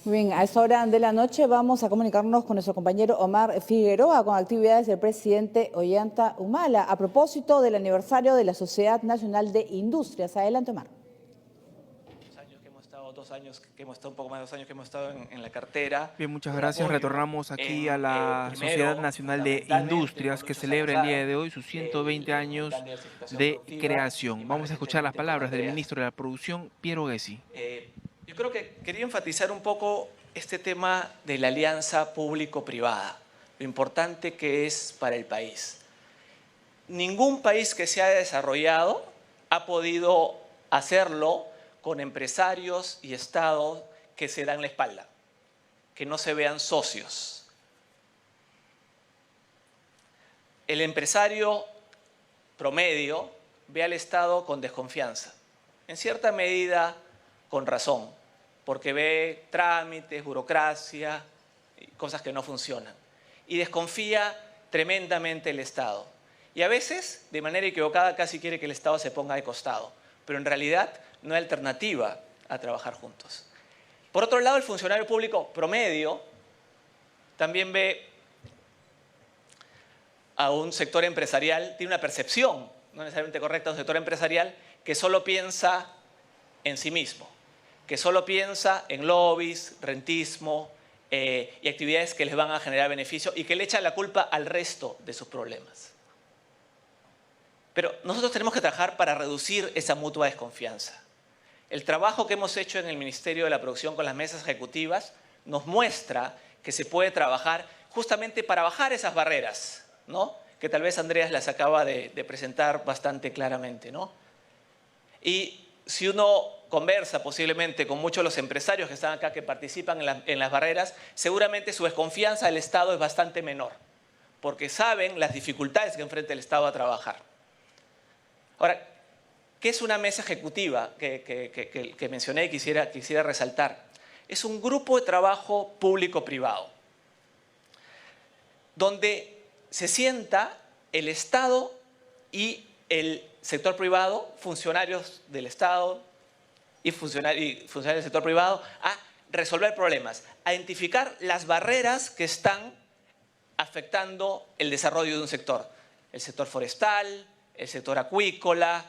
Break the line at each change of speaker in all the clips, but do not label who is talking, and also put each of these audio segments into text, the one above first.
Muy bien, a esta hora de la noche vamos a comunicarnos con nuestro compañero Omar Figueroa con actividades del presidente Ollanta Humala a propósito del aniversario de la Sociedad Nacional de Industrias. Adelante, Omar.
2 años que hemos estado, 2 años que hemos estado, un poco más de 2 años que hemos estado en la cartera.
Bien, muchas
El
gracias.
apoyo
Retornamos aquí a
en,
la Sociedad
primero,
Nacional de
fundamentalmente, con
Industrias, que
Lucho
celebra el día
Salazar,
de hoy sus 120
el
años
plan de diversificación
de
productiva, y
creación.
más
Vamos a escuchar las
recientemente con
palabras del
Andreas.
ministro de la Producción, Piero Gessi.
Yo creo que quería enfatizar un poco este tema de la alianza público-privada, lo importante que es para el país. Ningún país que se haya desarrollado ha podido hacerlo con empresarios y estados que se dan la espalda, que no se vean socios. El empresario promedio ve al Estado con desconfianza, en cierta medida con razón, porque ve trámites, burocracia, cosas que no funcionan, y desconfía tremendamente del Estado. Y a veces, de manera equivocada, casi quiere que el Estado se ponga de costado, pero en realidad no hay alternativa a trabajar juntos. Por otro lado, el funcionario público promedio también ve a un sector empresarial, tiene una percepción no necesariamente correcta de un sector empresarial que solo piensa en sí mismo, que solo piensa en lobbies, rentismo y actividades que les van a generar beneficio y que le echa la culpa al resto de sus problemas. Pero nosotros tenemos que trabajar para reducir esa mutua desconfianza. El trabajo que hemos hecho en el Ministerio de la Producción con las mesas ejecutivas nos muestra que se puede trabajar justamente para bajar esas barreras, ¿no? Que tal vez Andreas las acaba de presentar bastante claramente, ¿no? Y si uno conversa posiblemente con muchos de los empresarios que están acá, que participan en las barreras, seguramente su desconfianza del Estado es bastante menor, porque saben las dificultades que enfrenta el Estado a trabajar. Ahora, ¿qué es una mesa ejecutiva que mencioné y quisiera resaltar? Es un grupo de trabajo público-privado, donde se sienta el Estado y el sector privado, funcionarios del Estado y funcionarios del sector privado, a resolver problemas, a identificar las barreras que están afectando el desarrollo de un sector. El sector forestal, el sector acuícola,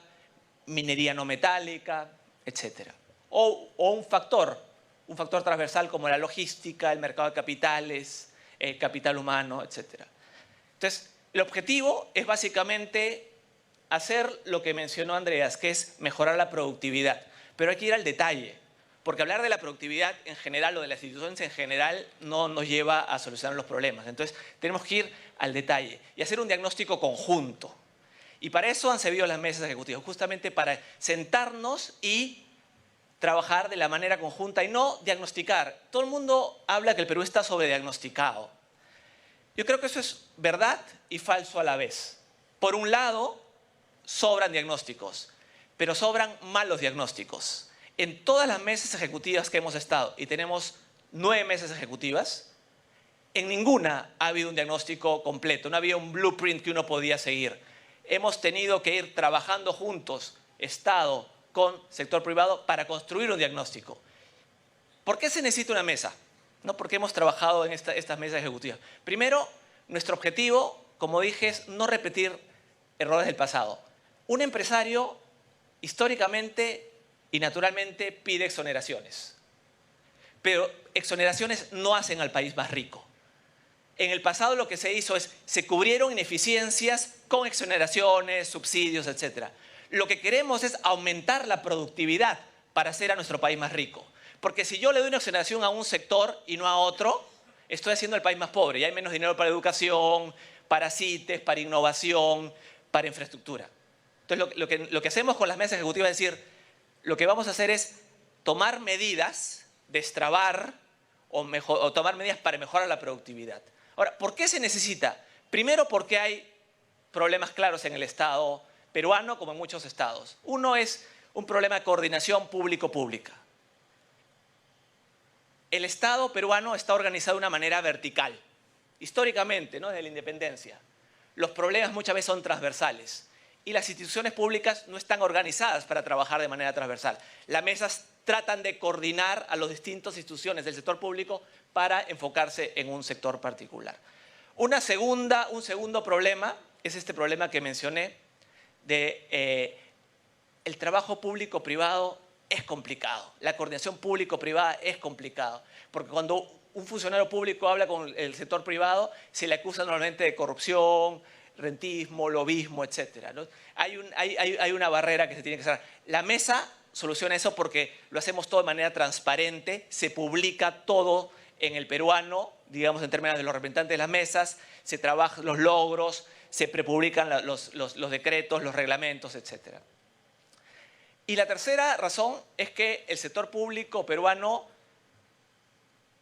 minería no metálica, etc. O un factor transversal como la logística, el mercado de capitales, el capital humano, etc. Entonces, el objetivo es básicamente hacer lo que mencionó Andreas, que es mejorar la productividad. Pero hay que ir al detalle, porque hablar de la productividad en general o de las instituciones en general no nos lleva a solucionar los problemas. Entonces, tenemos que ir al detalle y hacer un diagnóstico conjunto. Y para eso han servido las mesas ejecutivas, justamente para sentarnos y trabajar de la manera conjunta y no diagnosticar. Todo el mundo habla que el Perú está sobrediagnosticado. Yo creo que eso es verdad y falso a la vez. Por un lado, sobran diagnósticos, pero sobran malos diagnósticos. En todas las mesas ejecutivas que hemos estado, y tenemos 9 mesas ejecutivas, en ninguna ha habido un diagnóstico completo, no había un blueprint que uno podía seguir. Hemos tenido que ir trabajando juntos, Estado con sector privado, para construir un diagnóstico. ¿Por qué se necesita una mesa? ¿No? Porque hemos trabajado en estas mesas ejecutivas. Primero, nuestro objetivo, como dije, es no repetir errores del pasado. Un empresario, históricamente y naturalmente, pide exoneraciones. Pero exoneraciones no hacen al país más rico. En el pasado lo que se hizo es, se cubrieron ineficiencias con exoneraciones, subsidios, etc. Lo que queremos es aumentar la productividad para hacer a nuestro país más rico. Porque si yo le doy una exoneración a un sector y no a otro, estoy haciendo al país más pobre y hay menos dinero para educación, para CITES, para innovación, para infraestructura. Entonces, lo que hacemos con las mesas ejecutivas es decir, lo que vamos a hacer es tomar medidas, destrabar o tomar medidas para mejorar la productividad. Ahora, ¿por qué se necesita? Primero, porque hay problemas claros en el Estado peruano, como en muchos estados. Uno es un problema de coordinación público-pública. El Estado peruano está organizado de una manera vertical, históricamente, ¿no? Desde la independencia. Los problemas muchas veces son transversales y las instituciones públicas no están organizadas para trabajar de manera transversal. La mesa tratan de coordinar a las distintas instituciones del sector público para enfocarse en un sector particular. Un segundo problema es este problema que mencioné de el trabajo público-privado es complicado. La coordinación público-privada es complicado, porque cuando un funcionario público habla con el sector privado, se le acusa normalmente de corrupción, rentismo, lobismo, etc., ¿no? Hay una barrera que se tiene que cerrar. La mesa soluciona eso porque lo hacemos todo de manera transparente, se publica todo en el peruano, digamos en términos de los representantes de las mesas, se trabajan los logros, se prepublican los decretos, los reglamentos, etc. Y la tercera razón es que el sector público peruano,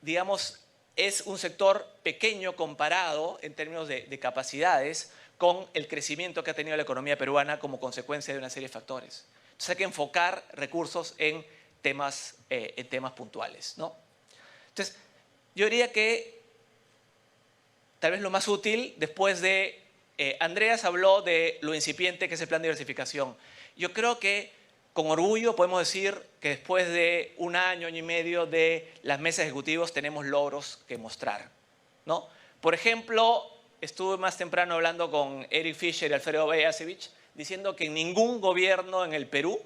digamos, es un sector pequeño comparado en términos de capacidades con el crecimiento que ha tenido la economía peruana como consecuencia de una serie de factores. Entonces hay que enfocar recursos en temas puntuales, ¿no? Entonces, yo diría que tal vez lo más útil, después de… Andreas habló de lo incipiente que es el plan de diversificación. Yo creo que con orgullo podemos decir que después de un año y medio de las mesas ejecutivas tenemos logros que mostrar, ¿no? Por ejemplo, estuve más temprano hablando con Eric Fischer y Alfredo Bejasevich diciendo que ningún gobierno en el Perú,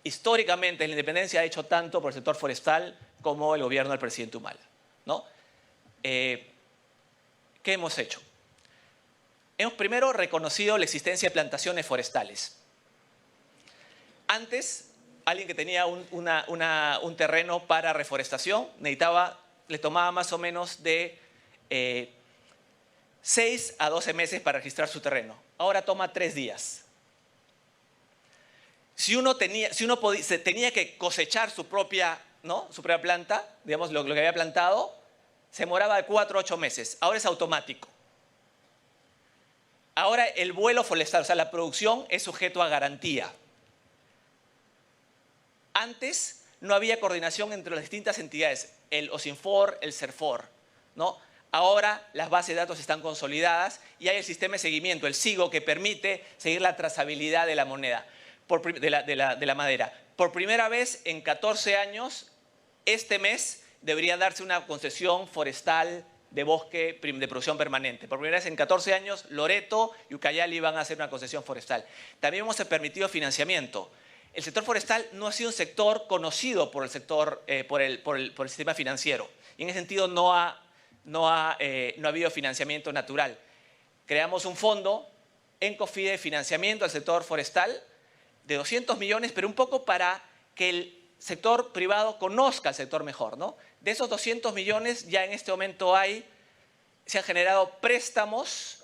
históricamente en la independencia, ha hecho tanto por el sector forestal como el gobierno del presidente Humala, ¿no? ¿Qué hemos hecho? Hemos primero reconocido la existencia de plantaciones forestales. Antes, alguien que tenía un terreno para reforestación le tomaba más o menos de 6 a 12 meses para registrar su terreno. Ahora toma 3 días. Si uno tenía que cosechar su propia planta, digamos lo que había plantado, se demoraba de 4 a 8 meses. Ahora es automático. Ahora el vuelo forestal, o sea, la producción es sujeto a garantía. Antes no había coordinación entre las distintas entidades, el OSINFOR, el CERFOR, ¿no? Ahora las bases de datos están consolidadas y hay el sistema de seguimiento, el SIGO, que permite seguir la trazabilidad de la moneda, de la madera. Por primera vez en 14 años, este mes debería darse una concesión forestal de bosque de producción permanente. Por primera vez en 14 años, Loreto y Ucayali van a hacer una concesión forestal. También hemos permitido financiamiento. El sector forestal no ha sido un sector conocido por el sistema financiero. Y en ese sentido no ha habido financiamiento natural. Creamos un fondo en COFIDE de financiamiento al sector forestal de 200 millones, pero un poco para que el sector privado conozca al sector mejor, ¿no? De esos 200 millones ya en este momento se han generado préstamos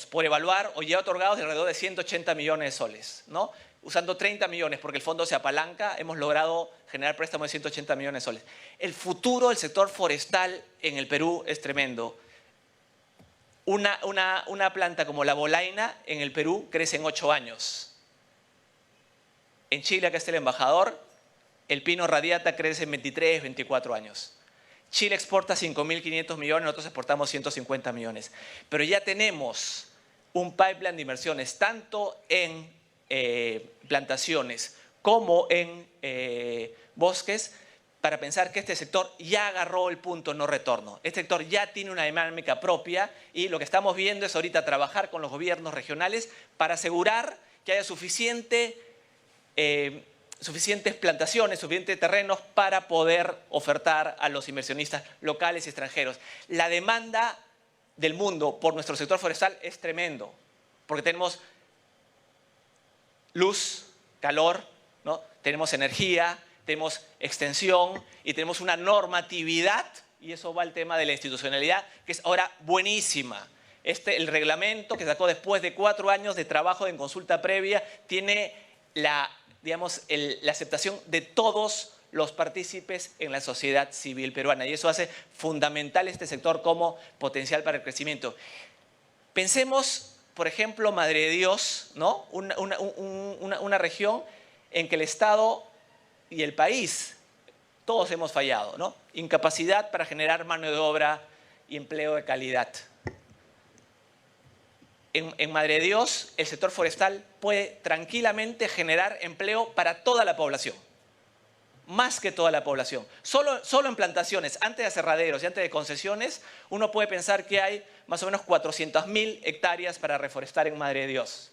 por evaluar o ya otorgados de alrededor de 180 millones de soles, ¿no? Usando 30 millones porque el fondo se apalanca, hemos logrado generar préstamos de 180 millones de soles. El futuro del sector forestal en el Perú es tremendo. Una planta como la bolaina en el Perú crece en 8 años. En Chile, acá está el embajador, el pino radiata crece en 23, 24 años. Chile exporta 5.500 millones, nosotros exportamos 150 millones. Pero ya tenemos un pipeline de inversiones, tanto en plantaciones como en bosques, para pensar que este sector ya agarró el punto no retorno. Este sector ya tiene una dinámica propia y lo que estamos viendo es ahorita trabajar con los gobiernos regionales para asegurar que haya suficientes plantaciones, suficientes terrenos para poder ofertar a los inversionistas locales y extranjeros. La demanda del mundo por nuestro sector forestal es tremendo, porque tenemos luz, calor, ¿no? Tenemos energía, tenemos extensión y tenemos una normatividad, y eso va al tema de la institucionalidad, que es ahora buenísima. El reglamento que sacó después de 4 años de trabajo en consulta previa tiene la aceptación de todos los partícipes en la sociedad civil peruana, y eso hace fundamental este sector como potencial para el crecimiento. Pensemos, por ejemplo, Madre de Dios, ¿no? Una región en que el Estado y el país, todos hemos fallado, ¿no? Incapacidad para generar mano de obra y empleo de calidad. En Madre de Dios, el sector forestal puede tranquilamente generar empleo para toda la población. más que toda la población. Solo en plantaciones, antes de aserraderos y antes de concesiones, uno puede pensar que hay más o menos 400.000 hectáreas para reforestar en Madre de Dios.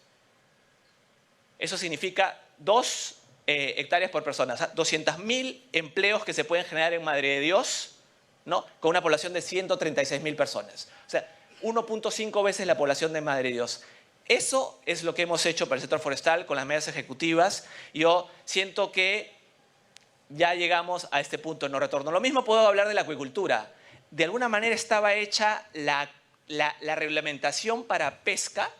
Eso significa 2 hectáreas por persona, o sea, 200.000 empleos que se pueden generar en Madre de Dios, ¿no? Con una población de 136.000 personas. O sea, 1.5 veces la población de Madre de Dios. Eso es lo que hemos hecho para el sector forestal con las medidas ejecutivas. Yo siento que ya llegamos a este punto de no retorno. Lo mismo puedo hablar de la acuicultura. De alguna manera estaba hecha la reglamentación para pesca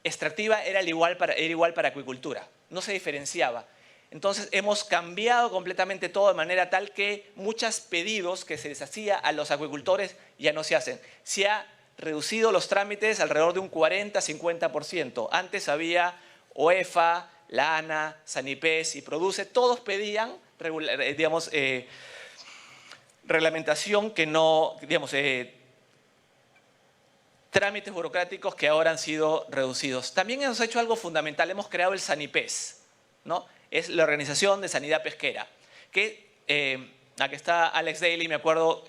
extractiva, era igual para acuicultura. No se diferenciaba. Entonces hemos cambiado completamente todo de manera tal que muchos pedidos que se les hacía a los acuicultores ya no se hacen. Se ha reducido los trámites alrededor de un 40-50%. Antes había OEFA, la ANA, Sanipes y Produce, todos pedían, reglamentación que no, trámites burocráticos que ahora han sido reducidos. También hemos hecho algo fundamental, hemos creado el Sanipes, ¿no? Es la Organización de Sanidad Pesquera, que aquí está Alex Daly, me acuerdo,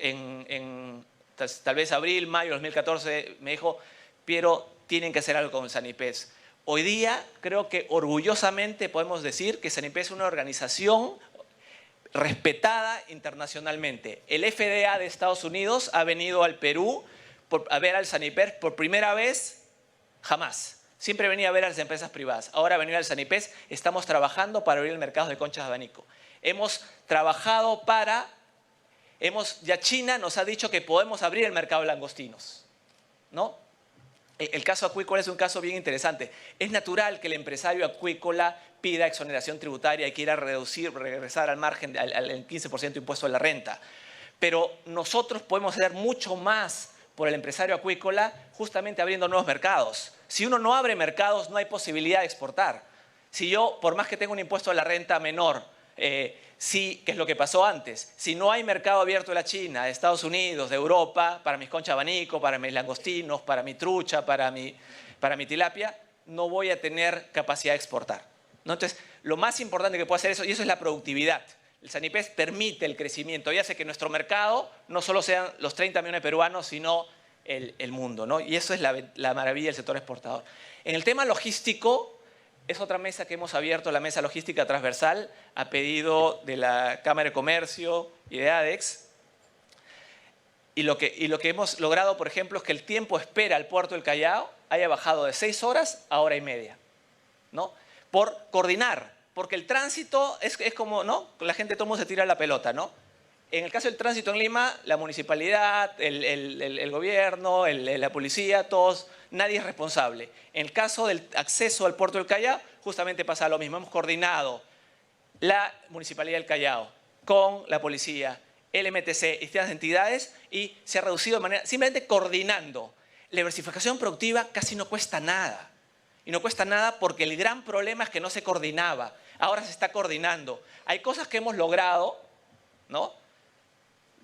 tal vez abril, mayo de 2014, me dijo, Piero, tienen que hacer algo con el Sanipes. Hoy día creo que orgullosamente podemos decir que Sanipes es una organización respetada internacionalmente. El FDA de Estados Unidos ha venido al Perú a ver al Sanipes por primera vez, jamás. Siempre venía a ver a las empresas privadas. Ahora venir al Sanipes, estamos trabajando para abrir el mercado de conchas de abanico. Hemos trabajado ya China nos ha dicho que podemos abrir el mercado de langostinos, ¿no? El caso acuícola es un caso bien interesante. Es natural que el empresario acuícola pida exoneración tributaria y quiera regresar al margen, al 15% de impuesto a la renta. Pero nosotros podemos hacer mucho más por el empresario acuícola justamente abriendo nuevos mercados. Si uno no abre mercados, no hay posibilidad de exportar. Si yo, por más que tenga un impuesto a la renta menor, que es lo que pasó antes, si no hay mercado abierto de la China, de Estados Unidos, de Europa, para mis conchas de abanico, para mis langostinos, para mi trucha, para mi tilapia, no voy a tener capacidad de exportar, ¿no? Entonces, lo más importante que puedo hacer y eso es la productividad. El Sanipes permite el crecimiento y hace que nuestro mercado no solo sean los 30 millones de peruanos, sino el mundo, ¿no? Y eso es la maravilla del sector exportador. En el tema logístico, es otra mesa que hemos abierto, la mesa logística transversal, a pedido de la Cámara de Comercio y de ADEX. Y lo que hemos logrado, por ejemplo, es que el tiempo espera al puerto del Callao haya bajado de 6 horas a hora y media, ¿no? Por coordinar, porque el tránsito es como, ¿no? La gente, todo el mundo se tira la pelota, ¿no? En el caso del tránsito en Lima, la municipalidad, el gobierno, la policía, todos, nadie es responsable. En el caso del acceso al puerto del Callao, justamente pasa lo mismo. Hemos coordinado la Municipalidad del Callao con la policía, el MTC y distintas entidades y se ha reducido de manera, simplemente coordinando. La diversificación productiva casi no cuesta nada. Y no cuesta nada porque el gran problema es que no se coordinaba. Ahora se está coordinando. Hay cosas que hemos logrado, ¿no?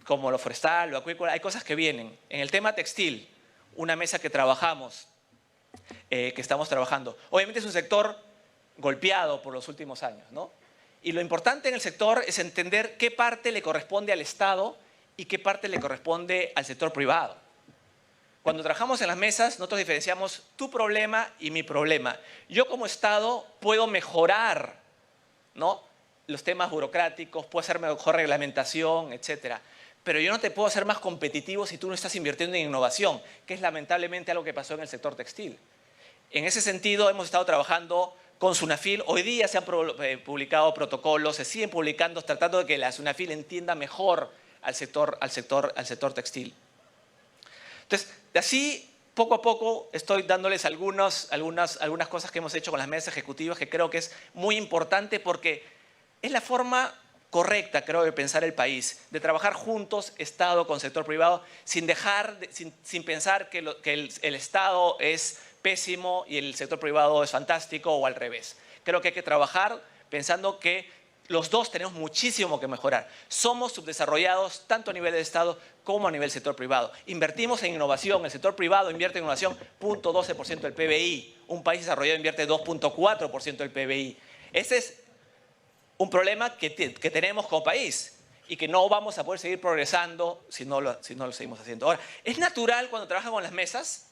Como lo forestal, lo acuícola, hay cosas que vienen. En el tema textil, una mesa que trabajamos, que estamos trabajando. Obviamente es un sector golpeado por los últimos años, ¿no? Y lo importante en el sector es entender qué parte le corresponde al Estado y qué parte le corresponde al sector privado. Cuando trabajamos en las mesas, nosotros diferenciamos tu problema y mi problema. Yo como Estado puedo mejorar, ¿no?, los temas burocráticos, puedo hacer mejor reglamentación, etcétera. Pero yo no te puedo hacer más competitivo si tú no estás invirtiendo en innovación, que es lamentablemente algo que pasó en el sector textil. En ese sentido, hemos estado trabajando con SUNAFIL. Hoy día se han publicado protocolos, se siguen publicando, tratando de que la SUNAFIL entienda mejor al sector textil. Entonces, así, poco a poco, estoy dándoles algunas cosas que hemos hecho con las mesas ejecutivas que creo que es muy importante porque es la forma correcta, creo, de pensar el país, de trabajar juntos, Estado con sector privado, sin pensar que el Estado es pésimo y el sector privado es fantástico o al revés. Creo que hay que trabajar pensando que los dos tenemos muchísimo que mejorar. Somos subdesarrollados tanto a nivel del Estado como a nivel del sector privado. Invertimos en innovación, el sector privado invierte en innovación 0.12% del PBI. Un país desarrollado invierte 2.4% del PBI. Ese es un problema que tenemos como país y que no vamos a poder seguir progresando si no lo seguimos haciendo. Ahora, es natural cuando trabajan con las mesas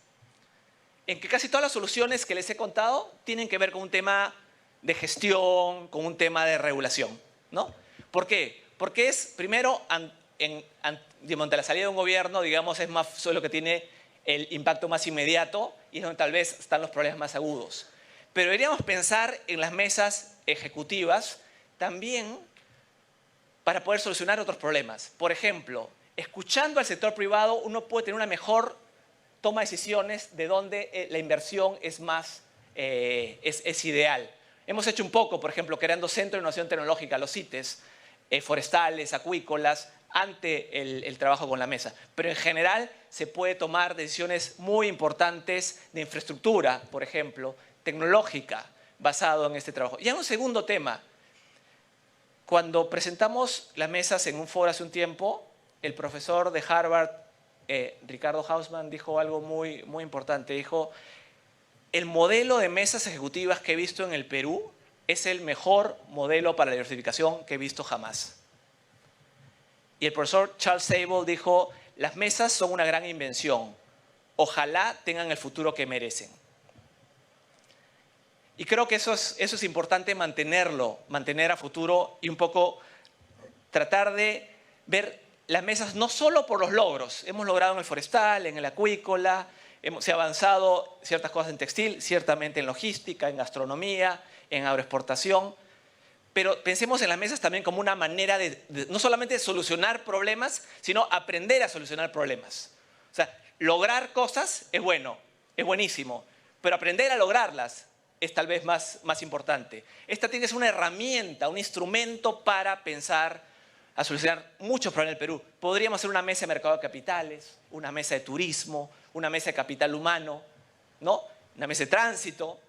en que casi todas las soluciones que les he contado tienen que ver con un tema de gestión, con un tema de regulación, ¿no? ¿Por qué? Porque es, primero, ante la salida de un gobierno, digamos, es lo que tiene el impacto más inmediato y es donde tal vez están los problemas más agudos. Pero deberíamos pensar en las mesas ejecutivas también para poder solucionar otros problemas. Por ejemplo, escuchando al sector privado, uno puede tener una mejor toma de decisiones de dónde la inversión es ideal. Hemos hecho un poco, por ejemplo, creando Centros de Innovación Tecnológica, los CITES, forestales, acuícolas, ante el trabajo con la mesa. Pero en general se puede tomar decisiones muy importantes de infraestructura, por ejemplo, tecnológica, basado en este trabajo. Y hay un segundo tema. Cuando presentamos las mesas en un foro hace un tiempo, el profesor de Harvard, Ricardo Hausman, dijo algo muy, muy importante. Dijo, el modelo de mesas ejecutivas que he visto en el Perú es el mejor modelo para la diversificación que he visto jamás. Y el profesor Charles Sable dijo, las mesas son una gran invención. Ojalá tengan el futuro que merecen. Y creo que eso es importante mantener a futuro y un poco tratar de ver las mesas no solo por los logros. Hemos logrado en el forestal, en el acuícola, se ha avanzado ciertas cosas en textil, ciertamente en logística, en gastronomía, en agroexportación. Pero pensemos en las mesas también como una manera de no solamente de solucionar problemas, sino aprender a solucionar problemas. O sea, lograr cosas es bueno, es buenísimo, pero aprender a lograrlas es tal vez más importante. Esta tiene que ser una herramienta, un instrumento para pensar a solucionar muchos problemas del Perú. Podríamos hacer una mesa de mercado de capitales, una mesa de turismo, una mesa de capital humano, ¿no? Una mesa de tránsito.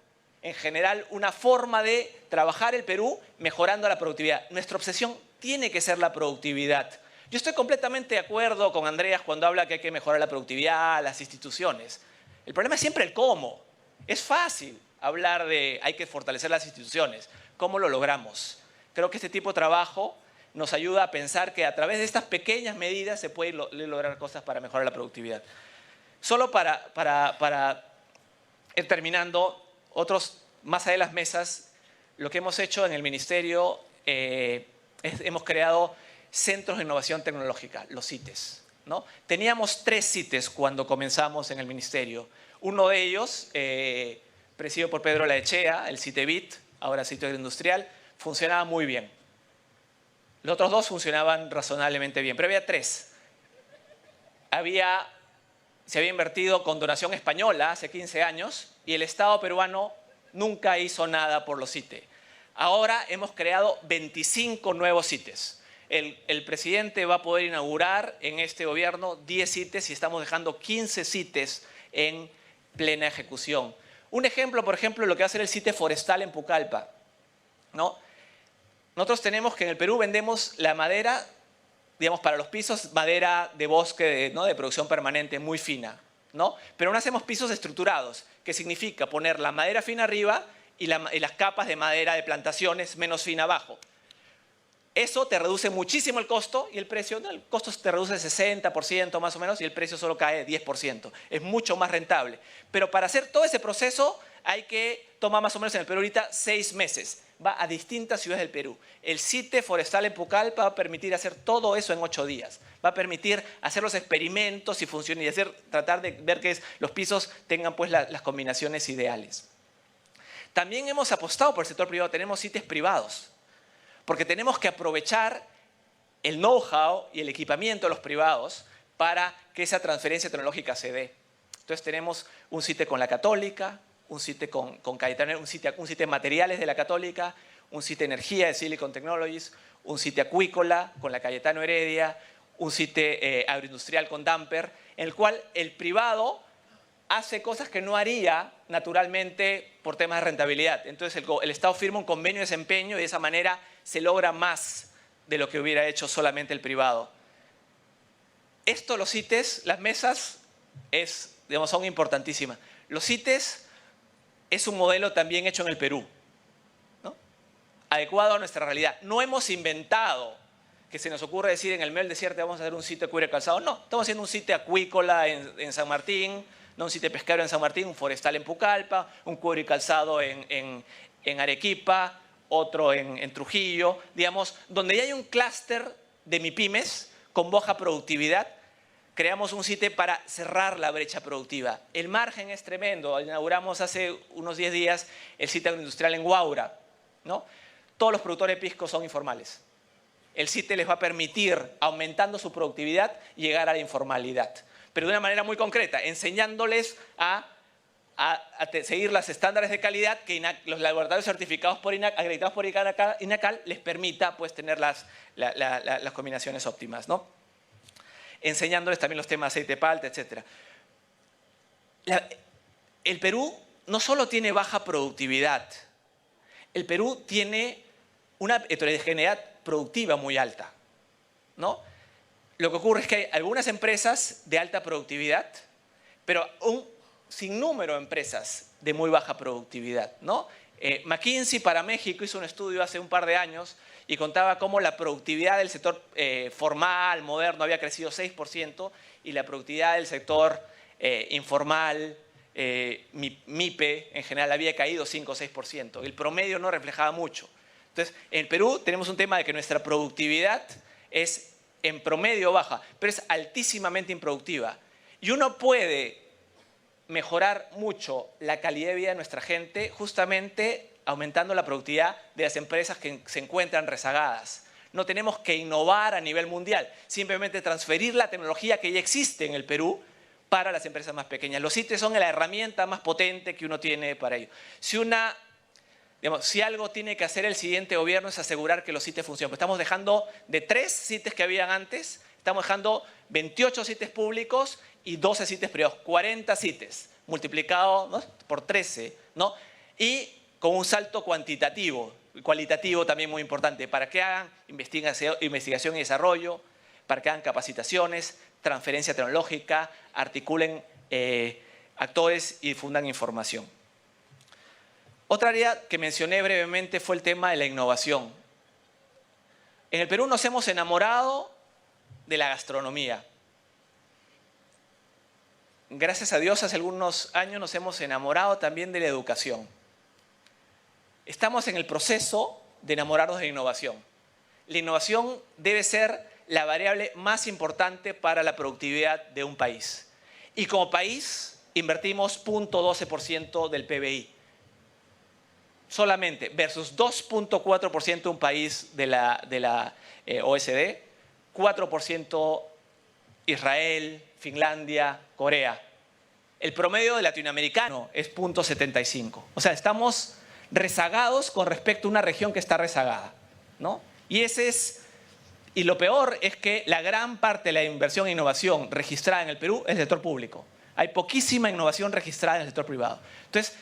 En general, una forma de trabajar el Perú mejorando la productividad. Nuestra obsesión tiene que ser la productividad. Yo estoy completamente de acuerdo con Andreas cuando habla que hay que mejorar la productividad, las instituciones. El problema es siempre el cómo. Es fácil hablar de hay que fortalecer las instituciones. ¿Cómo lo logramos? Creo que este tipo de trabajo nos ayuda a pensar que a través de estas pequeñas medidas se puede lograr cosas para mejorar la productividad. Solo para ir terminando, más allá de las mesas, lo que hemos hecho en el ministerio hemos creado centros de innovación tecnológica, los CITES, ¿no? Teníamos 3 CITES cuando comenzamos en el ministerio. Uno de ellos, presidido por Pedro Laechea, el CITEBIT, ahora Sitio Agroindustrial, funcionaba muy bien. Los otros 2 funcionaban razonablemente bien, pero había 3. Se había invertido con donación española hace 15 años y el Estado peruano nunca hizo nada por los CITES. Ahora hemos creado 25 nuevos CITES. El presidente va a poder inaugurar en este gobierno 10 CITES y estamos dejando 15 CITES en plena ejecución. Un ejemplo, por ejemplo, lo que va a hacer el CITE forestal en Pucallpa, ¿no? Nosotros tenemos que en el Perú vendemos la madera, digamos, para los pisos, madera de bosque, ¿no? De producción permanente muy fina, ¿no? Pero no hacemos pisos estructurados, que significa poner la madera fina arriba y las capas de madera de plantaciones menos fina abajo. Eso te reduce muchísimo el costo y el precio, ¿no? El costo te reduce 60% más o menos y el precio solo cae 10%. Es mucho más rentable. Pero para hacer todo ese proceso hay que tomar más o menos en el Perú ahorita 6 meses. Va a distintas ciudades del Perú. El CITE forestal en Pucallpa va a permitir hacer todo eso en 8 días. Va a permitir hacer los experimentos y funcionar y tratar de ver que los pisos tengan pues las combinaciones ideales. También hemos apostado por el sector privado. Tenemos CITES privados. Porque tenemos que aprovechar el know-how y el equipamiento de los privados para que esa transferencia tecnológica se dé. Entonces tenemos un CITE con la Católica, un CITE con Cayetano, un CITE materiales de la Católica, un CITE energía de Silicon Technologies, un CITE acuícola con la Cayetano Heredia, un CITE agroindustrial con Damper, en el cual el privado hace cosas que no haría naturalmente por temas de rentabilidad. Entonces el Estado firma un convenio de desempeño y de esa manera se logra más de lo que hubiera hecho solamente el privado. Esto, los CITES, las mesas, son importantísimas. Los CITES es un modelo también hecho en el Perú, ¿no? adecuado a nuestra realidad. No hemos inventado que se nos ocurre decir en el medio del desierto vamos a hacer un sitio de cuero y calzado. No, estamos haciendo un sitio acuícola en San Martín, no un sitio pesquero en San Martín, un forestal en Pucallpa, un cuero y calzado en Arequipa, otro en Trujillo, digamos, donde ya hay un clúster de MIPYMES con baja productividad. Creamos un sitio para cerrar la brecha productiva. El margen es tremendo. Inauguramos hace unos 10 días el sitio agroindustrial en Huaura, ¿no? Todos los productores de pisco son informales. El sitio les va a permitir, aumentando su productividad, llegar a la informalidad. Pero de una manera muy concreta, enseñándoles a seguir los estándares de calidad que los laboratorios certificados por acreditados por INACAL les permita pues, tener las combinaciones óptimas, ¿no? Enseñándoles también los temas de aceite de palta, etc. El Perú no solo tiene baja productividad, el Perú tiene una heterogeneidad productiva muy alta, ¿no? Lo que ocurre es que hay algunas empresas de alta productividad, pero un sinnúmero de empresas de muy baja productividad, ¿no? McKinsey para México hizo un estudio hace un par de años y contaba cómo la productividad del sector formal, moderno, había crecido 6% y la productividad del sector informal, MIPE, en general había caído 5 o 6%. El promedio no reflejaba mucho. Entonces, en Perú tenemos un tema de que nuestra productividad es en promedio baja, pero es altísimamente improductiva. Y uno puede mejorar mucho la calidad de vida de nuestra gente justamente aumentando la productividad de las empresas que se encuentran rezagadas. No tenemos que innovar a nivel mundial, simplemente transferir la tecnología que ya existe en el Perú para las empresas más pequeñas. Los CITES son la herramienta más potente que uno tiene para ello. Si algo tiene que hacer el siguiente gobierno es asegurar que los CITES funcionen. Pues estamos dejando de 3 CITES que habían antes, estamos dejando 28 CITES públicos y 12 CITES privados, 40 CITES multiplicado, ¿no?, por 13, ¿no? Y con un salto cuantitativo, cualitativo también muy importante, para que hagan investigación y desarrollo, para que hagan capacitaciones, transferencia tecnológica, articulen actores y difundan información. Otra área que mencioné brevemente fue el tema de la innovación. En el Perú nos hemos enamorado de la gastronomía. Gracias a Dios, hace algunos años nos hemos enamorado también de la educación. Estamos en el proceso de enamorarnos de la innovación. La innovación debe ser la variable más importante para la productividad de un país. Y como país invertimos 0.12% del PBI. Solamente, versus 2.4% un país de la OECD, 4% Israel, Finlandia, Corea. El promedio de latinoamericano es 0.75. O sea, estamos rezagados con respecto a una región que está rezagada, ¿no? Y lo peor es que la gran parte de la inversión e innovación registrada en el Perú es el sector público. Hay poquísima innovación registrada en el sector privado. Entonces,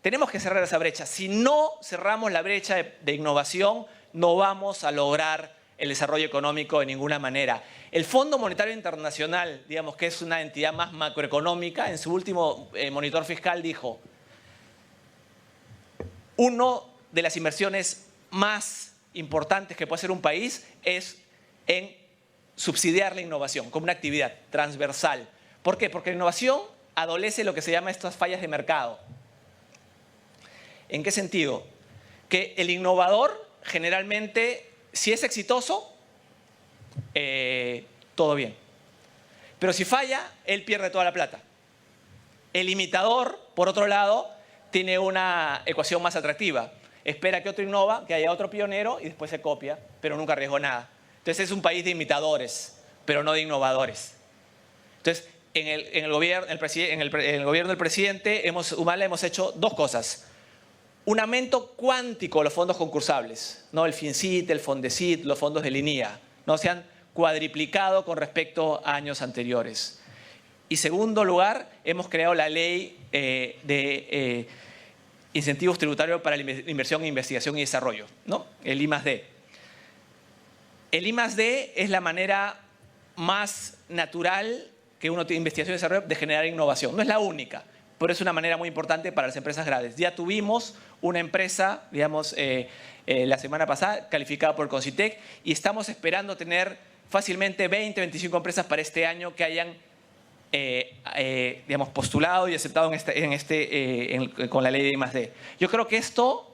tenemos que cerrar esa brecha. Si no cerramos la brecha de innovación, no vamos a lograr el desarrollo económico de ninguna manera. El Fondo Monetario Internacional, digamos que es una entidad más macroeconómica, en su último monitor fiscal dijo: una de las inversiones más importantes que puede hacer un país es en subsidiar la innovación como una actividad transversal. ¿Por qué? Porque la innovación adolece de lo que se llama estas fallas de mercado. ¿En qué sentido? Que el innovador generalmente, si es exitoso, todo bien. Pero si falla, él pierde toda la plata. El imitador, por otro lado, tiene una ecuación más atractiva. Espera que otro innova, que haya otro pionero y después se copia, pero nunca arriesgó nada. Entonces es un país de imitadores, pero no de innovadores. Entonces, en el gobierno del presidente Humala hemos hecho dos cosas. Un aumento cuántico de los fondos concursables, ¿no? El FINCIT, el FONDECIT, los fondos de LINIA, ¿no? Se han cuadriplicado con respecto a años anteriores. Y segundo lugar, hemos creado la ley de incentivos tributarios para la inversión en investigación y desarrollo, ¿no? El I+D. El I+D es la manera más natural que uno tiene investigación y desarrollo de generar innovación. No es la única, pero es una manera muy importante para las empresas grandes. Ya tuvimos una empresa, digamos, la semana pasada, calificada por Concitec, y estamos esperando tener fácilmente 20, 25 empresas para este año que hayan digamos, postulado y aceptado con la ley de I+D. Yo creo que esto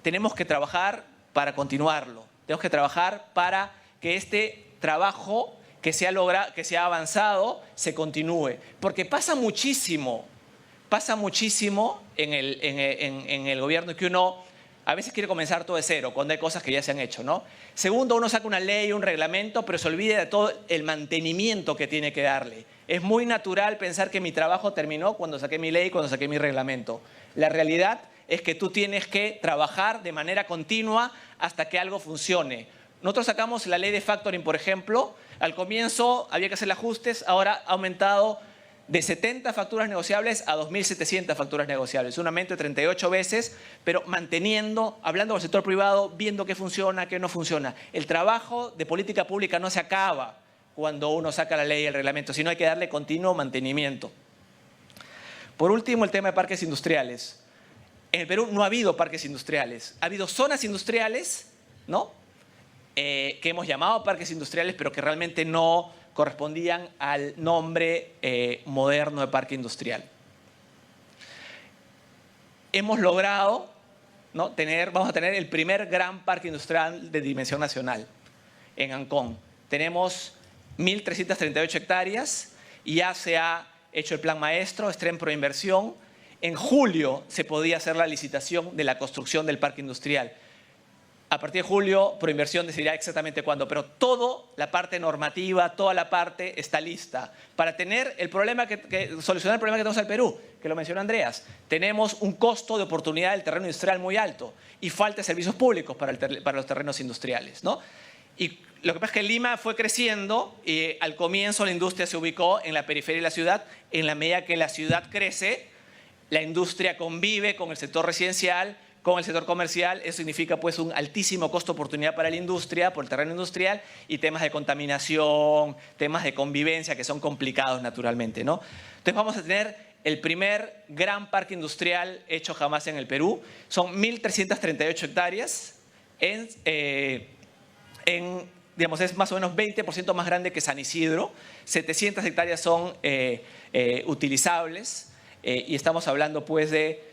tenemos que trabajar para continuarlo. Tenemos que trabajar para que este trabajo que se ha avanzado se continúe. Porque pasa muchísimo en el gobierno que uno a veces quiere comenzar todo de cero, cuando hay cosas que ya se han hecho, ¿no? Segundo, uno saca una ley, un reglamento, pero se olvida de todo el mantenimiento que tiene que darle. Es muy natural pensar que mi trabajo terminó cuando saqué mi ley, cuando saqué mi reglamento. La realidad es que tú tienes que trabajar de manera continua hasta que algo funcione. Nosotros sacamos la ley de factoring, por ejemplo. Al comienzo había que hacer ajustes, ahora ha aumentado de 70 facturas negociables a 2.700 facturas negociables. Un aumento de 38 veces, pero manteniendo, hablando con el sector privado, viendo qué funciona, qué no funciona. El trabajo de política pública no se acaba cuando uno saca la ley y el reglamento, sino hay que darle continuo mantenimiento. Por último, el tema de parques industriales. En el Perú no ha habido parques industriales. Ha habido zonas industriales, ¿no? Que hemos llamado parques industriales, pero que realmente no correspondían al nombre moderno de parque industrial. Hemos logrado, ¿no? Vamos a tener el primer gran parque industrial de dimensión nacional en Ancón. Tenemos 1.338 hectáreas y ya se ha hecho el plan maestro, está en proinversión. En julio se podía hacer la licitación de la construcción del parque industrial. A partir de julio, Proinversión decidirá exactamente cuándo, pero toda la parte normativa, toda la parte está lista para tener el problema solucionar el problema que tenemos en el Perú, que lo mencionó Andreas. Tenemos un costo de oportunidad del terreno industrial muy alto y falta de servicios públicos para los terrenos industriales, ¿no? Y lo que pasa es que Lima fue creciendo y al comienzo la industria se ubicó en la periferia de la ciudad. En la medida que la ciudad crece, la industria convive con el sector residencial, con el sector comercial. Eso significa pues un altísimo costo de oportunidad para la industria, por el terreno industrial, y temas de contaminación, temas de convivencia que son complicados naturalmente, ¿no? Entonces vamos a tener el primer gran parque industrial hecho jamás en el Perú. Son 1.338 hectáreas, digamos, es más o menos 20% más grande que San Isidro. 700 hectáreas son utilizables y estamos hablando pues de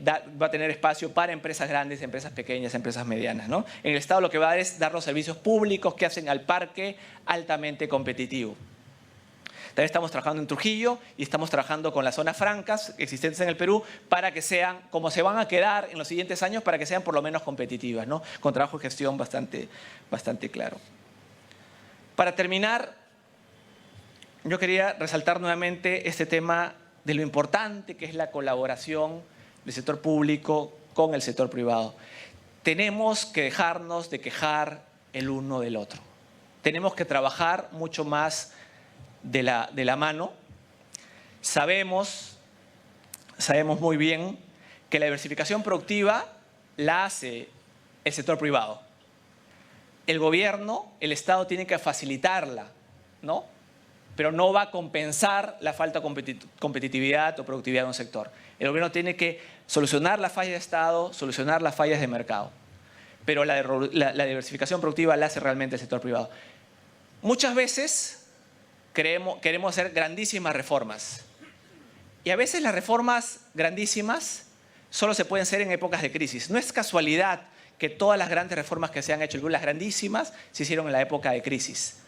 va a tener espacio para empresas grandes, empresas pequeñas, empresas medianas, ¿no? En el Estado lo que va a dar es dar los servicios públicos que hacen al parque altamente competitivo. También estamos trabajando en Trujillo y estamos trabajando con las zonas francas existentes en el Perú para que sean, como se van a quedar en los siguientes años, para que sean por lo menos competitivas, ¿no? Con trabajo de gestión bastante claro. Para terminar, yo quería resaltar nuevamente este tema de lo importante que es la colaboración del sector público con el sector privado. Tenemos que dejarnos de quejar el uno del otro. Tenemos que trabajar mucho más de la mano. Sabemos muy bien que la diversificación productiva la hace el sector privado. El gobierno, el Estado tiene que facilitarla, ¿no? Pero no va a compensar la falta de competitividad o productividad de un sector. El gobierno tiene que solucionar las fallas de Estado, solucionar las fallas de mercado. Pero la diversificación productiva la hace realmente el sector privado. Muchas veces queremos hacer grandísimas reformas. Y a veces las reformas grandísimas solo se pueden hacer en épocas de crisis. No es casualidad que todas las grandes reformas que se han hecho, las grandísimas, se hicieron en la época de crisis.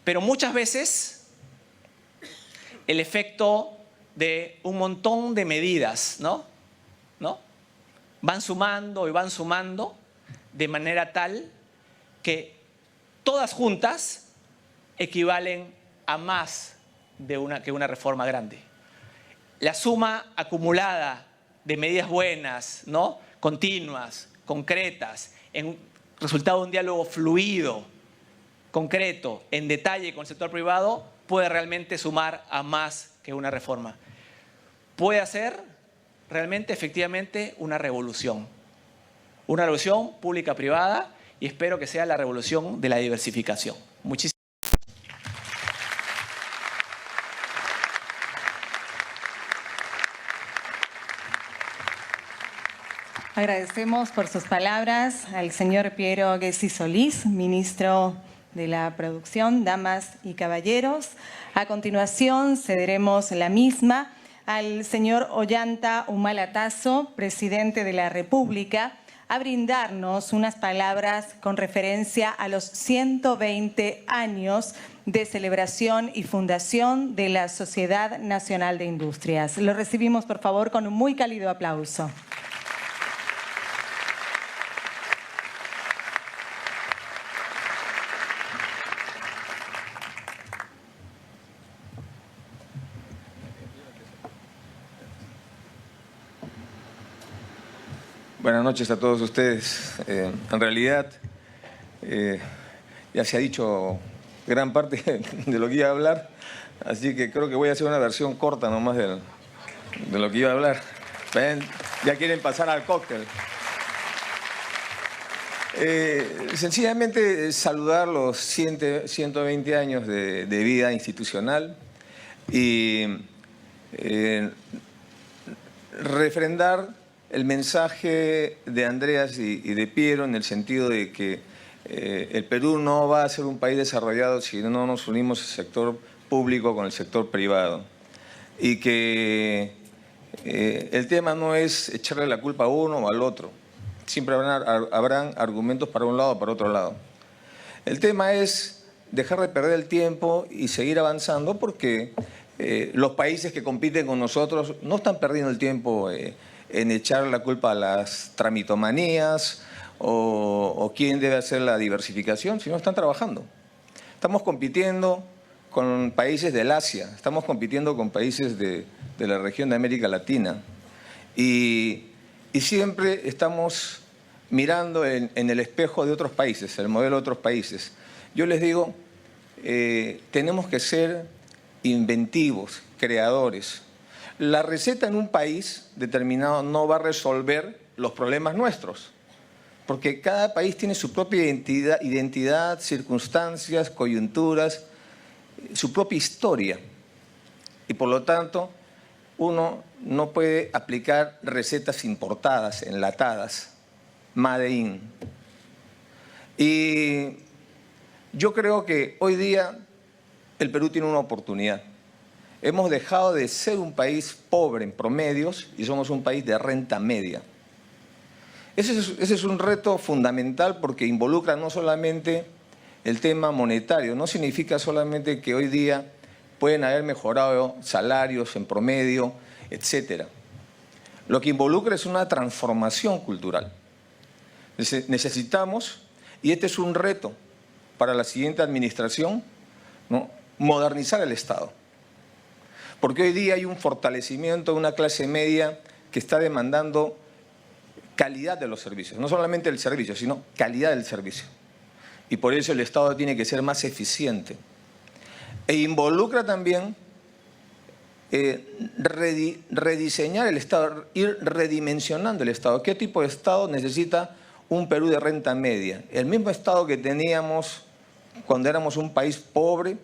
Pero muchas veces el efecto de un montón de medidas, ¿no? Van sumando y van sumando de manera tal que todas juntas equivalen a más que una reforma grande. La suma acumulada de medidas buenas, ¿no? Continuas, concretas, en resultado de un diálogo fluido, concreto, en detalle con el sector privado, puede realmente sumar a más que una reforma. Puede hacer realmente, efectivamente, una revolución pública-privada, y espero que sea la revolución de la diversificación. Muchísimas gracias.
Agradecemos por sus palabras al señor Piero Gessi Solís, ministro de la Producción, damas y caballeros. A continuación cederemos la misma al señor Ollanta Humala Tasso, presidente de la República, a brindarnos unas palabras con referencia a los 120 años de celebración y fundación de la Sociedad Nacional de Industrias. Lo recibimos, por favor, con un muy cálido aplauso.
Buenas noches a todos ustedes. En realidad, ya se ha dicho gran parte de lo que iba a hablar, así que creo que voy a hacer una versión corta nomás de lo que iba a hablar. ¿Ven? Ya quieren pasar al cóctel. Sencillamente saludar los 120 años de vida institucional y refrendar el mensaje de Andreas y de Piero en el sentido de que el Perú no va a ser un país desarrollado si no nos unimos el sector público con el sector privado. Y que el tema no es echarle la culpa a uno o al otro. Siempre habrán argumentos para un lado o para otro lado. El tema es dejar de perder el tiempo y seguir avanzando porque los países que compiten con nosotros no están perdiendo el tiempo en echar la culpa a las tramitomanías o quién debe hacer la diversificación, sino están trabajando. Estamos compitiendo con países del Asia, estamos compitiendo con países de la región de América Latina y siempre estamos mirando en el espejo de otros países, el modelo de otros países. Yo les digo, tenemos que ser inventivos, creadores. La receta en un país determinado no va a resolver los problemas nuestros, porque cada país tiene su propia identidad, circunstancias, coyunturas, su propia historia. Y por lo tanto, uno no puede aplicar recetas importadas, enlatadas, made in. Y yo creo que hoy día el Perú tiene una oportunidad. Hemos dejado de ser un país pobre en promedios y somos un país de renta media. Ese es un reto fundamental porque involucra no solamente el tema monetario, no significa solamente que hoy día pueden haber mejorado salarios en promedio, etc. Lo que involucra es una transformación cultural. Necesitamos, y este es un reto para la siguiente administración, ¿no?, modernizar el Estado. Porque hoy día hay un fortalecimiento de una clase media que está demandando calidad de los servicios. No solamente el servicio, sino calidad del servicio. Y por eso el Estado tiene que ser más eficiente. E involucra también rediseñar el Estado, ir redimensionando el Estado. ¿Qué tipo de Estado necesita un Perú de renta media? El mismo Estado que teníamos cuando éramos un país pobre.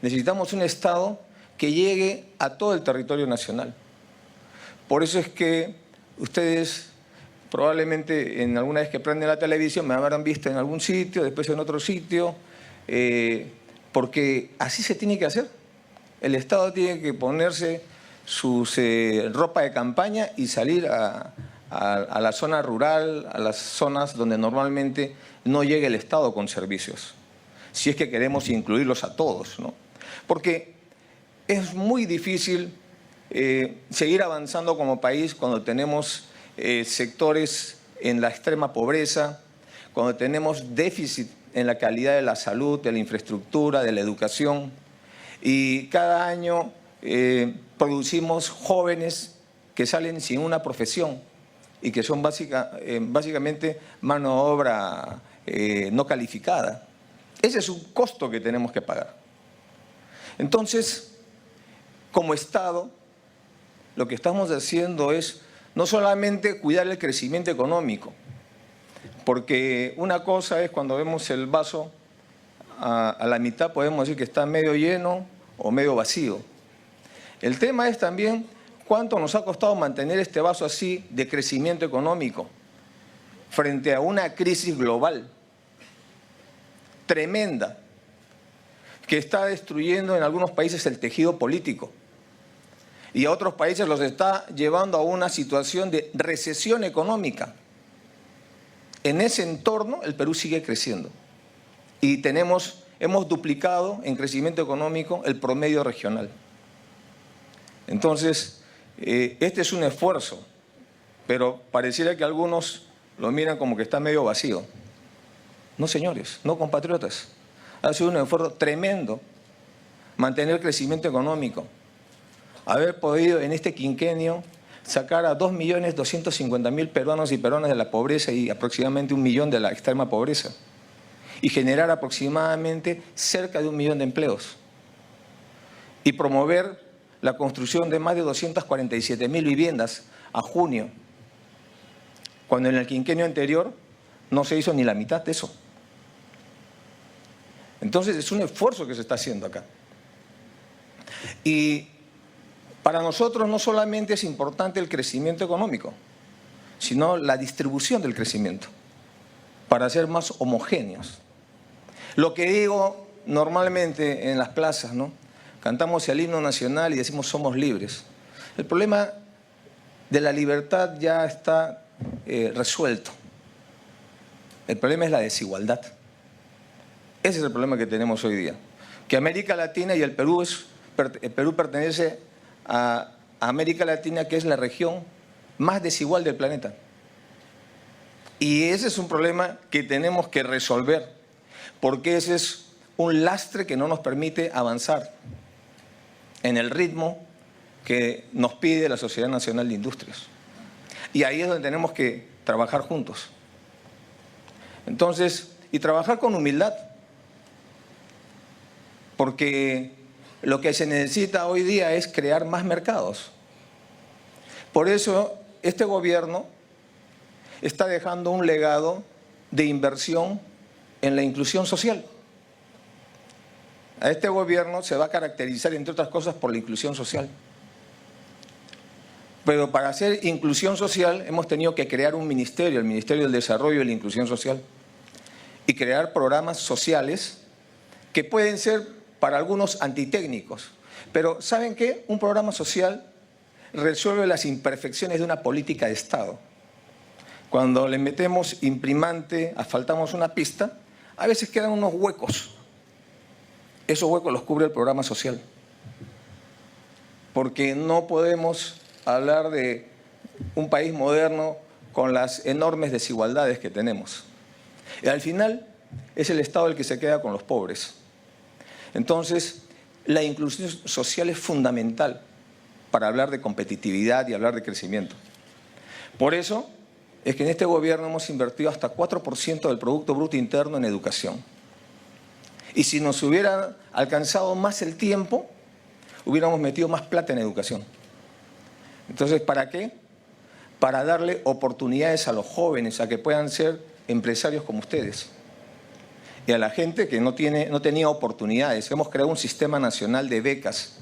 Necesitamos un Estado que llegue a todo el territorio nacional. Por eso es que ustedes probablemente en alguna vez que prenden la televisión me habrán visto en algún sitio, después en otro sitio, porque así se tiene que hacer. El Estado tiene que ponerse su ropa de campaña y salir a la zona rural, a las zonas donde normalmente no llega el Estado con servicios, si es que queremos incluirlos a todos, ¿no? Porque es muy difícil seguir avanzando como país cuando tenemos sectores en la extrema pobreza, cuando tenemos déficit en la calidad de la salud, de la infraestructura, de la educación. Y cada año producimos jóvenes que salen sin una profesión y que son básicamente mano de obra no calificada. Ese es un costo que tenemos que pagar. Entonces, como Estado, lo que estamos haciendo es no solamente cuidar el crecimiento económico, porque una cosa es cuando vemos el vaso a la mitad, podemos decir que está medio lleno o medio vacío. El tema es también ¿Cuánto nos ha costado mantener este vaso así de crecimiento económico frente a una crisis global tremenda que está destruyendo en algunos países el tejido político y a otros países los está llevando a una situación de recesión económica? En ese entorno el Perú sigue creciendo y hemos duplicado en crecimiento económico el promedio regional. Entonces, este es un esfuerzo, pero pareciera que algunos lo miran como que está medio vacío. No, señores, no, compatriotas. Ha sido un esfuerzo tremendo mantener el crecimiento económico. Haber podido en este quinquenio sacar a 2.250.000 peruanos y peruanas de la pobreza y aproximadamente 1 millón de la extrema pobreza. Y generar aproximadamente cerca de 1 millón de empleos. Y promover la construcción de más de 247.000 viviendas a junio, cuando en el quinquenio anterior no se hizo ni la mitad de eso. Entonces es un esfuerzo que se está haciendo acá. Y para nosotros no solamente es importante el crecimiento económico, sino la distribución del crecimiento, para ser más homogéneos. Lo que digo normalmente en las plazas, ¿no? Cantamos el himno nacional y decimos somos libres. El problema de la libertad ya está resuelto. El problema es la desigualdad. Ese es el problema que tenemos hoy día. Que América Latina y el Perú pertenece a América Latina, que es la región más desigual del planeta. Y ese es un problema que tenemos que resolver, porque ese es un lastre que no nos permite avanzar en el ritmo que nos pide la Sociedad Nacional de Industrias. Y ahí es donde tenemos que trabajar juntos. Entonces, y trabajar con humildad, porque lo que se necesita hoy día es crear más mercados. Por eso, este gobierno está dejando un legado de inversión en la inclusión social. A este gobierno se va a caracterizar, entre otras cosas, por la inclusión social. Pero para hacer inclusión social hemos tenido que crear un ministerio, el Ministerio del Desarrollo y la Inclusión Social, y crear programas sociales que pueden ser para algunos antitécnicos. Pero ¿saben qué? Un programa social resuelve las imperfecciones de una política de Estado. Cuando le metemos imprimante, asfaltamos una pista, a veces quedan unos huecos. Esos huecos los cubre el programa social. Porque no podemos hablar de un país moderno con las enormes desigualdades que tenemos. Y al final es el Estado el que se queda con los pobres. Entonces, la inclusión social es fundamental para hablar de competitividad y hablar de crecimiento. Por eso es que en este gobierno hemos invertido hasta 4% del Producto Bruto Interno en educación. Y si nos hubiera alcanzado más el tiempo, hubiéramos metido más plata en educación. Entonces, ¿para qué? Para darle oportunidades a los jóvenes a que puedan ser empresarios como ustedes. Y a la gente que no tenía oportunidades. Hemos creado un sistema nacional de becas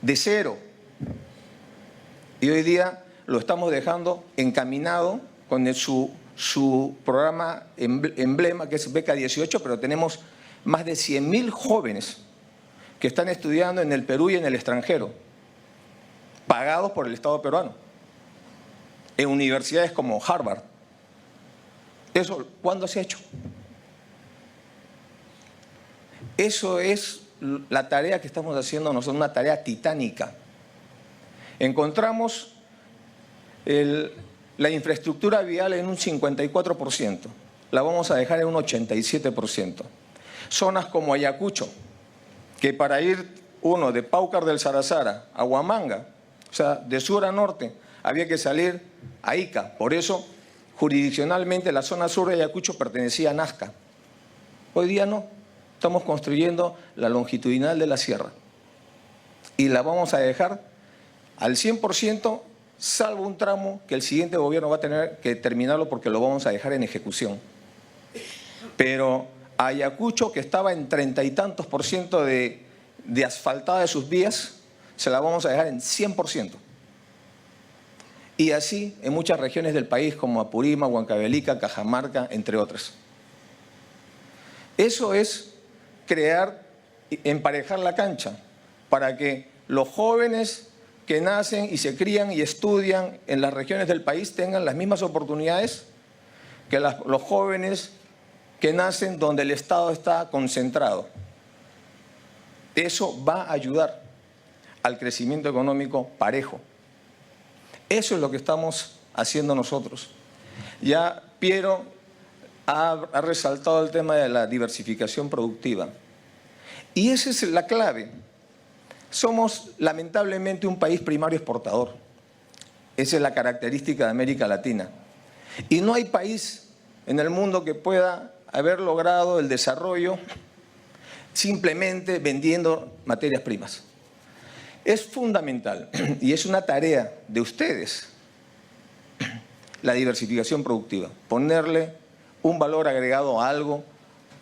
de cero. Y hoy día lo estamos dejando encaminado con su programa emblema, que es Beca 18, pero tenemos más de 100.000 jóvenes que están estudiando en el Perú y en el extranjero, pagados por el Estado peruano, en universidades como Harvard. ¿Eso cuándo se ha hecho? Eso es la tarea que estamos haciendo nosotros, una tarea titánica. Encontramos la infraestructura vial en un 54%, la vamos a dejar en un 87%. Zonas como Ayacucho, que para ir uno de Paucar del Sarazara a Huamanga, o sea, de sur a norte, había que salir a Ica. Por eso, jurisdiccionalmente, la zona sur de Ayacucho pertenecía a Nazca. Hoy día no. Estamos construyendo la longitudinal de la sierra. Y la vamos a dejar al 100%, salvo un tramo que el siguiente gobierno va a tener que terminarlo porque lo vamos a dejar en ejecución. Pero Ayacucho, que estaba en 30 y tantos % de asfaltada de sus vías, se la vamos a dejar en 100%. Y así en muchas regiones del país como Apurímac, Huancavelica, Cajamarca, entre otras. Eso es crear, emparejar la cancha para que los jóvenes que nacen y se crían y estudian en las regiones del país tengan las mismas oportunidades que los jóvenes que nacen donde el Estado está concentrado. Eso va a ayudar al crecimiento económico parejo. Eso es lo que estamos haciendo nosotros. Ya Piero ha resaltado el tema de la diversificación productiva. Y esa es la clave. Somos lamentablemente un país primario exportador. Esa es la característica de América Latina. Y no hay país en el mundo que pueda haber logrado el desarrollo simplemente vendiendo materias primas. Es fundamental y es una tarea de ustedes la diversificación productiva, ponerle un valor agregado a algo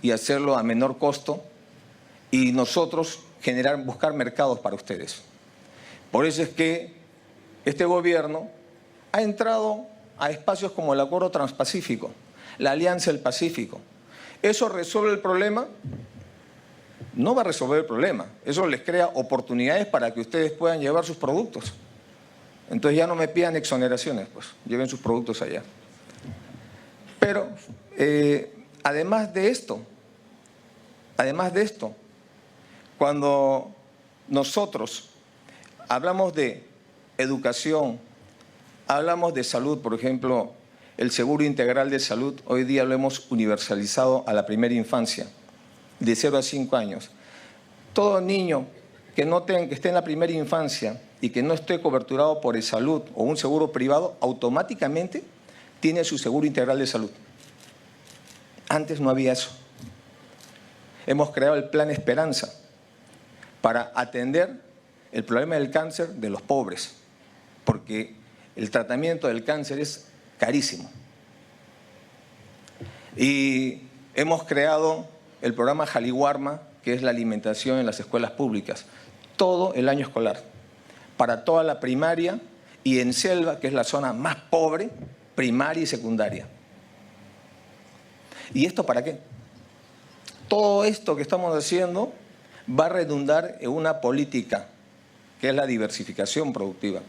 y hacerlo a menor costo y nosotros buscar mercados para ustedes. Por eso es que este gobierno ha entrado a espacios como el Acuerdo Transpacífico, la Alianza del Pacífico. ¿Eso resuelve el problema? No va a resolver el problema. Eso les crea oportunidades para que ustedes puedan llevar sus productos. Entonces ya no me pidan exoneraciones, pues lleven sus productos allá. Pero además de esto, cuando nosotros hablamos de educación, hablamos de salud, por ejemplo, el seguro integral de salud, hoy día lo hemos universalizado a la primera infancia, de 0 a 5 años. Todo niño que esté en la primera infancia y que no esté coberturado por el salud o un seguro privado, automáticamente tiene su seguro integral de salud. Antes no había eso. Hemos creado el Plan Esperanza para atender el problema del cáncer de los pobres, porque el tratamiento del cáncer es carísimo. Y hemos creado el programa Jaliwarma, que es la alimentación en las escuelas públicas, todo el año escolar, para toda la primaria y en selva, que es la zona más pobre, primaria y secundaria. ¿Y esto para qué? Todo esto que estamos haciendo va a redundar en una política, que es la diversificación productiva,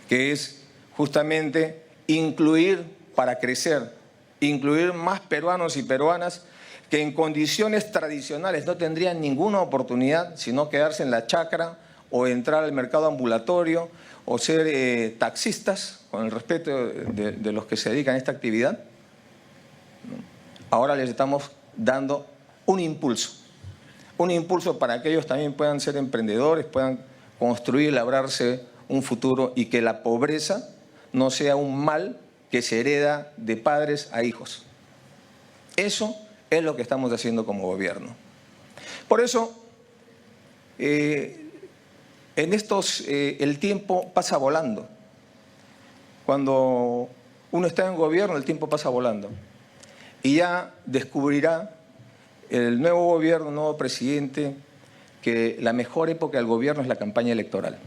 que es justamente incluir para crecer, incluir más peruanos y peruanas que en condiciones tradicionales no tendrían ninguna oportunidad, sino quedarse en la chacra o entrar al mercado ambulatorio o ser taxistas, con el respeto de los que se dedican a esta actividad. Ahora les estamos dando un impulso para que ellos también puedan ser emprendedores, puedan construir y labrarse un futuro y que la pobreza no sea un mal que se hereda de padres a hijos. Eso es lo que estamos haciendo como gobierno. Por eso, el tiempo pasa volando. Cuando uno está en gobierno, el tiempo pasa volando. Y ya descubrirá el nuevo gobierno, el nuevo presidente, que la mejor época del gobierno es la campaña electoral.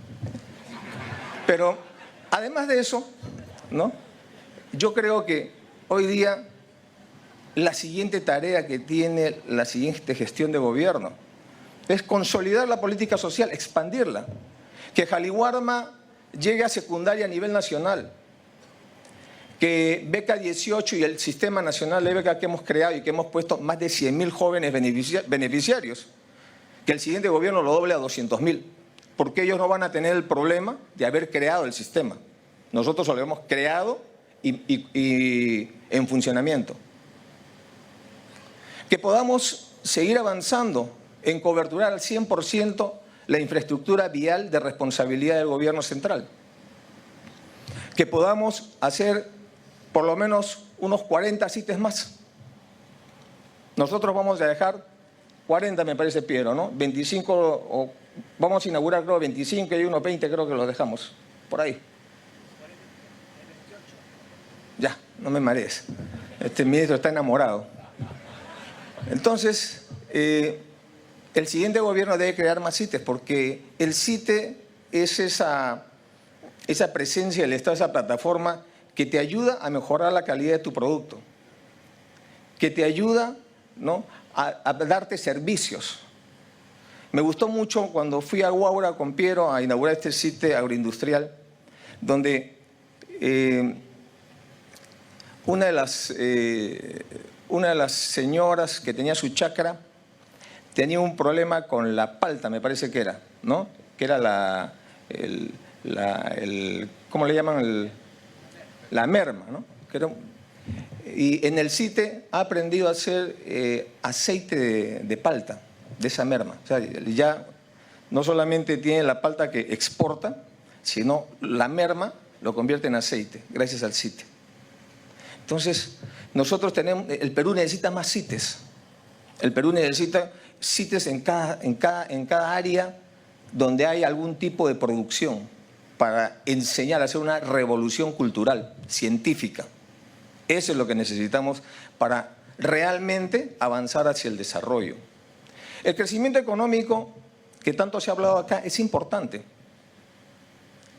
Pero, además de eso, ¿no? Yo creo que hoy día la siguiente tarea que tiene la siguiente gestión de gobierno es consolidar la política social, expandirla. Que Jaliwarma llegue a secundaria a nivel nacional. Que Beca 18 y el Sistema Nacional de Beca que hemos creado y que hemos puesto más de 100.000 jóvenes beneficiarios, que el siguiente gobierno lo doble a 200.000, porque ellos no van a tener el problema de haber creado el sistema. Nosotros lo hemos creado y en funcionamiento. Que podamos seguir avanzando en coberturar al 100% la infraestructura vial de responsabilidad del gobierno central. Que podamos hacer por lo menos unos 40 CITES más. Nosotros vamos a dejar 40, me parece, Piero, ¿no? 25, o vamos a inaugurar, creo, 25 y unos 20 creo que los dejamos, por ahí. Ya, no me marees. Este ministro está enamorado. Entonces, el siguiente gobierno debe crear más CITES, porque el CITE es esa presencia del Estado, esa plataforma que te ayuda a mejorar la calidad de tu producto, que te ayuda, ¿no?, a darte servicios. Me gustó mucho cuando fui a Huaura con Piero a inaugurar este sitio agroindustrial, donde una de las señoras que tenía su chacra tenía un problema con la palta, me parece que era, ¿no? Que era ¿cómo le llaman? La merma, ¿no? Que era y en el CITE ha aprendido a hacer aceite de palta, de esa merma. O sea, ya no solamente tiene la palta que exporta, sino la merma lo convierte en aceite, gracias al CITE. Entonces, nosotros tenemos, el Perú necesita más CITES. El Perú necesita CITES en cada área donde hay algún tipo de producción para enseñar, hacer una revolución cultural, científica. Eso es lo que necesitamos para realmente avanzar hacia el desarrollo. El crecimiento económico, que tanto se ha hablado acá, es importante,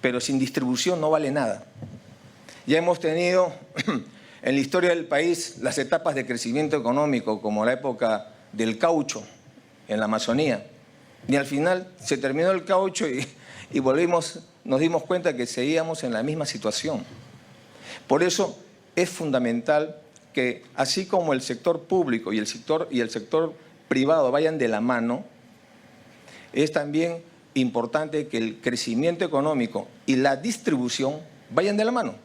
pero sin distribución no vale nada. Ya hemos tenido en la historia del país las etapas de crecimiento económico, como la época del caucho en la Amazonía. Y al final se terminó el caucho y nos dimos cuenta que seguíamos en la misma situación. Por eso es fundamental que, así como el sector público y el sector privado vayan de la mano, es también importante que el crecimiento económico y la distribución vayan de la mano,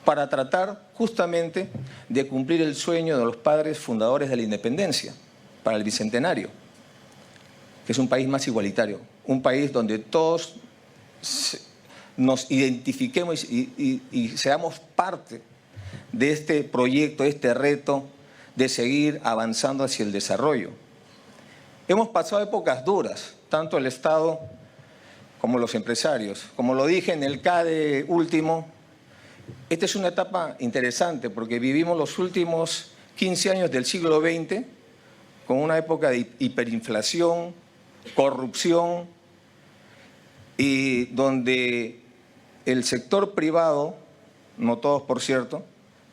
para tratar justamente de cumplir el sueño de los padres fundadores de la independencia, para el Bicentenario, que es un país más igualitario, un país donde todos nos identifiquemos y seamos parte de este proyecto, de este reto de seguir avanzando hacia el desarrollo. Hemos pasado épocas duras, tanto el Estado como los empresarios. Como lo dije en el CADE último, esta es una etapa interesante porque vivimos los últimos 15 años del siglo XX con una época de hiperinflación, corrupción, y donde el sector privado, no todos por cierto,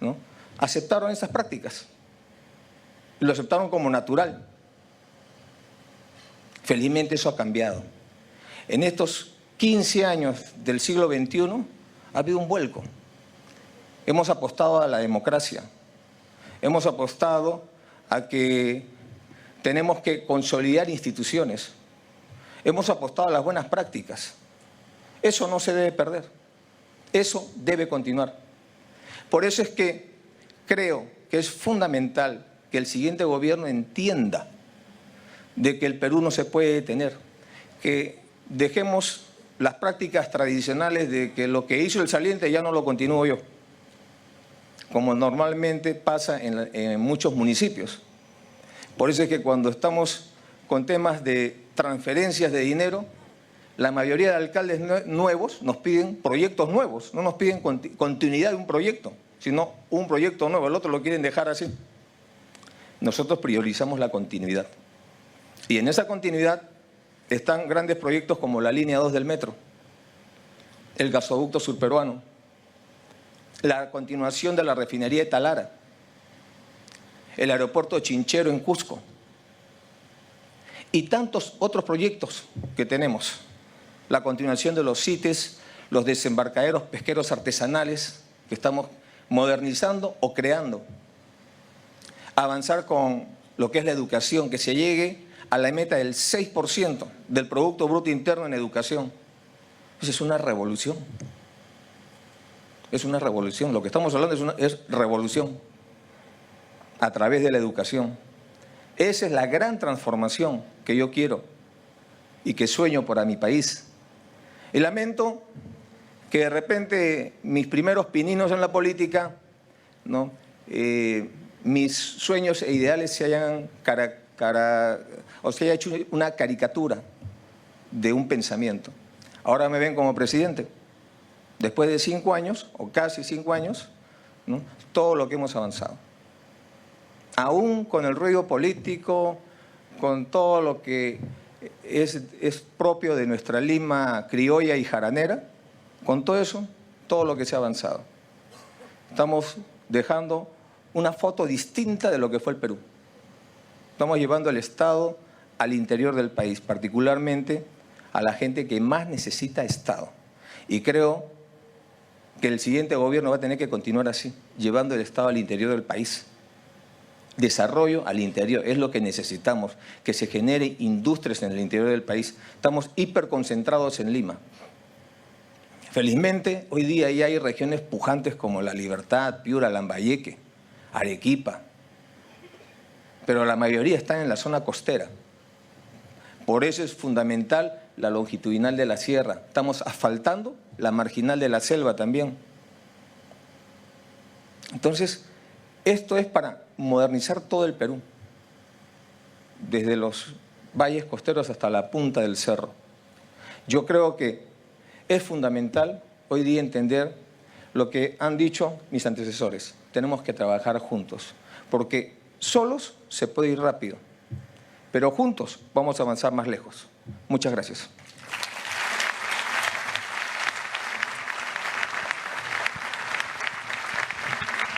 ¿no?, aceptaron esas prácticas. Lo aceptaron como natural. Felizmente eso ha cambiado. En estos 15 años del siglo XXI ha habido un vuelco. Hemos apostado a la democracia. Hemos apostado a que tenemos que consolidar instituciones. Hemos apostado a las buenas prácticas. Eso no se debe perder. Eso debe continuar. Por eso es que creo que es fundamental que el siguiente gobierno entienda de que el Perú no se puede detener, que dejemos las prácticas tradicionales de que lo que hizo el saliente ya no lo continúo yo, como normalmente pasa en muchos municipios. Por eso es que cuando estamos con temas de transferencias de dinero, la mayoría de alcaldes nuevos nos piden proyectos nuevos, no nos piden continuidad de un proyecto, sino un proyecto nuevo, el otro lo quieren dejar así. Nosotros priorizamos la continuidad. Y en esa continuidad están grandes proyectos como la línea 2 del metro, el gasoducto surperuano, la continuación de la refinería de Talara, el aeropuerto Chinchero en Cusco y tantos otros proyectos que tenemos. La continuación de los CITES, los desembarcaderos pesqueros artesanales que estamos modernizando o creando. Avanzar con lo que es la educación, que se llegue a la meta del 6% del Producto Bruto Interno en educación. Esa es una revolución. Es una revolución. Lo que estamos hablando es revolución a través de la educación. Esa es la gran transformación que yo quiero y que sueño para mi país. Y lamento que de repente mis primeros pininos en la política, ¿no?, mis sueños e ideales se hayan se haya hecho una caricatura de un pensamiento. Ahora me ven como presidente. Después de 5 años, o casi 5 años, ¿no?, todo lo que hemos avanzado. Aún con el ruido político, con todo lo que es propio de nuestra Lima criolla y jaranera, Con todo eso, todo lo que se ha avanzado. Estamos dejando una foto distinta de lo que fue el Perú. Estamos llevando al Estado al interior del país, particularmente a la gente que más necesita Estado. Y creo que el siguiente gobierno va a tener que continuar así, llevando el Estado al interior del país. Desarrollo al interior, es lo que necesitamos, que se genere industrias en el interior del país. Estamos hiperconcentrados en Lima. Felizmente, hoy día ya hay regiones pujantes como La Libertad, Piura, Lambayeque, Arequipa, pero la mayoría están en la zona costera. Por eso es fundamental la longitudinal de la sierra. Estamos asfaltando la marginal de la selva también. Entonces, esto es para modernizar todo el Perú, desde los valles costeros hasta la punta del cerro. Yo creo que es fundamental hoy día entender lo que han dicho mis antecesores. Tenemos que trabajar juntos, porque solos se puede ir rápido, pero juntos vamos a avanzar más lejos. Muchas gracias.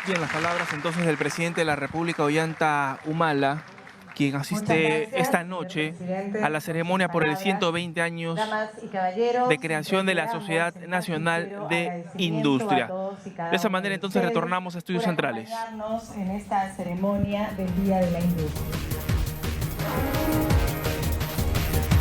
Bien, las palabras entonces del presidente de la República, Ollanta Humala, quien asiste esta noche a la ceremonia por el 120 años de creación de la Sociedad Nacional de Industria. De esa manera entonces retornamos a Estudios Centrales.
En esta ceremonia del Día de la Industria.